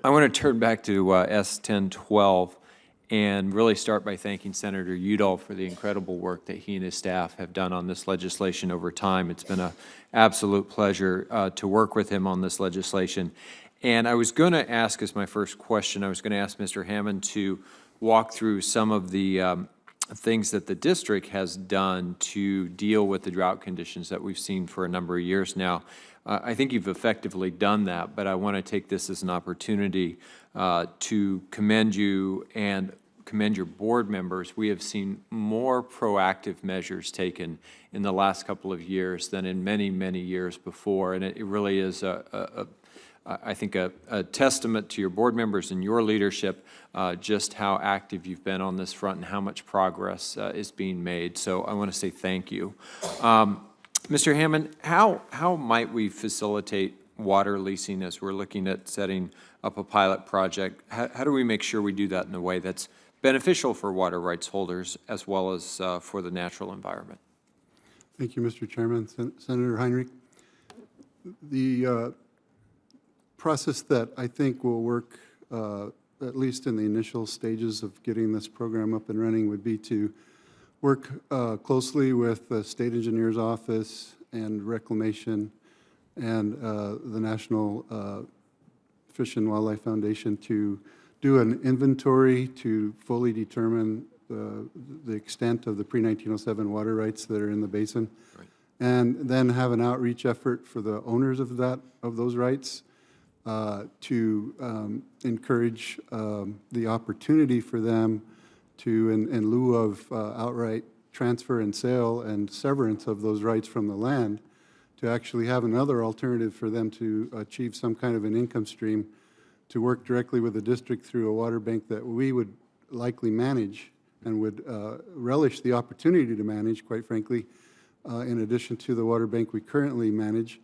I want to turn back to S-1012 and really start by thanking Senator Udall for the incredible work that he and his staff have done on this legislation over time. It's been an absolute pleasure to work with him on this legislation. And I was going to ask, as my first question, I was going to ask Mr. Hammond to walk through some of the things that the district has done to deal with the drought conditions that we've seen for a number of years now. I think you've effectively done that, but I want to take this as an opportunity to commend you and commend your board members. We have seen more proactive measures taken in the last couple of years than in many, many years before, and it really is I think a testament to your board members and your leadership, just how active you've been on this front and how much progress is being made. So I want to say thank you. Mr. Hammond, how might we facilitate water leasing as we're looking at setting up a pilot project? How do we make sure we do that in a way that's beneficial for water rights holders as well as for the natural environment? Thank you, Mr. Chairman. Senator Heinrich, the process that I think will work, at least in the initial stages of getting this program up and running, would be to work closely with the State Engineer's Office and Reclamation and the National Fish and Wildlife Foundation to do an inventory to fully determine the extent of the pre-1907 water rights that are in the basin, right, and then have an outreach effort for the owners of those rights to encourage the opportunity for them to, in lieu of outright transfer and sale and severance of those rights from the land, to actually have another alternative for them to achieve some kind of an income stream, to work directly with the district through a water bank that we would likely manage and would relish the opportunity to manage, quite frankly, in addition to the water bank we currently manage,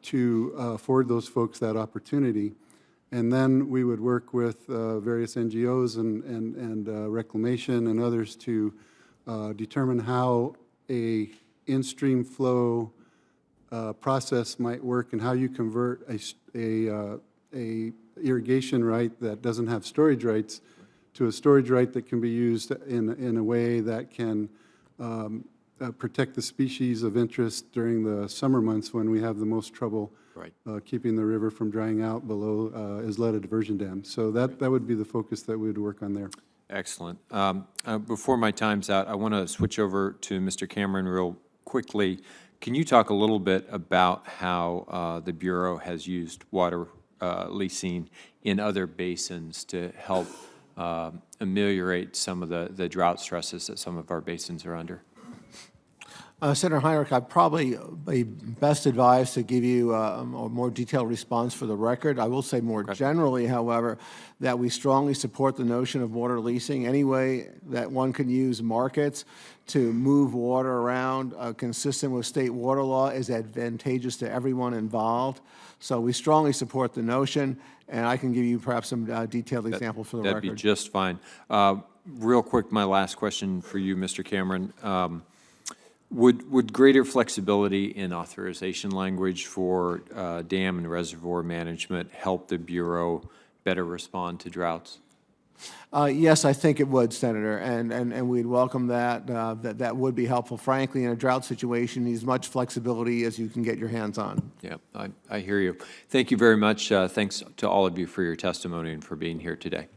to afford those folks that opportunity. And then we would work with various NGOs and Reclamation and others to determine how a in-stream flow process might work and how you convert a irrigation right that doesn't have storage rights to a storage right that can be used in a way that can protect the species of interest during the summer months when we have the most trouble, right, keeping the river from drying out below Isleta diversion dam. So that would be the focus that we would work on there. Excellent. Before my time's out, I want to switch over to Mr. Cameron real quickly. Can you talk a little bit about how the Bureau has used water leasing in other basins to help ameliorate some of the drought stresses that some of our basins are under? Senator Heinrich, I'd probably be best advised to give you a more detailed response for the record. I will say more generally, however, that we strongly support the notion of water leasing. Any way that one can use markets to move water around consistent with state water law is advantageous to everyone involved. So we strongly support the notion, and I can give you perhaps some detailed examples for the record. That'd be just fine. Real quick, my last question for you, Mr. Cameron. Would greater flexibility in authorization language for dam and reservoir management help the Bureau better respond to droughts? Yes, I think it would, Senator, and we'd welcome that. That would be helpful. Frankly, in a drought situation, need as much flexibility as you can get your hands on. Yeah, I hear you. Thank you very much. Thanks to all of you for your testimony and for being here today.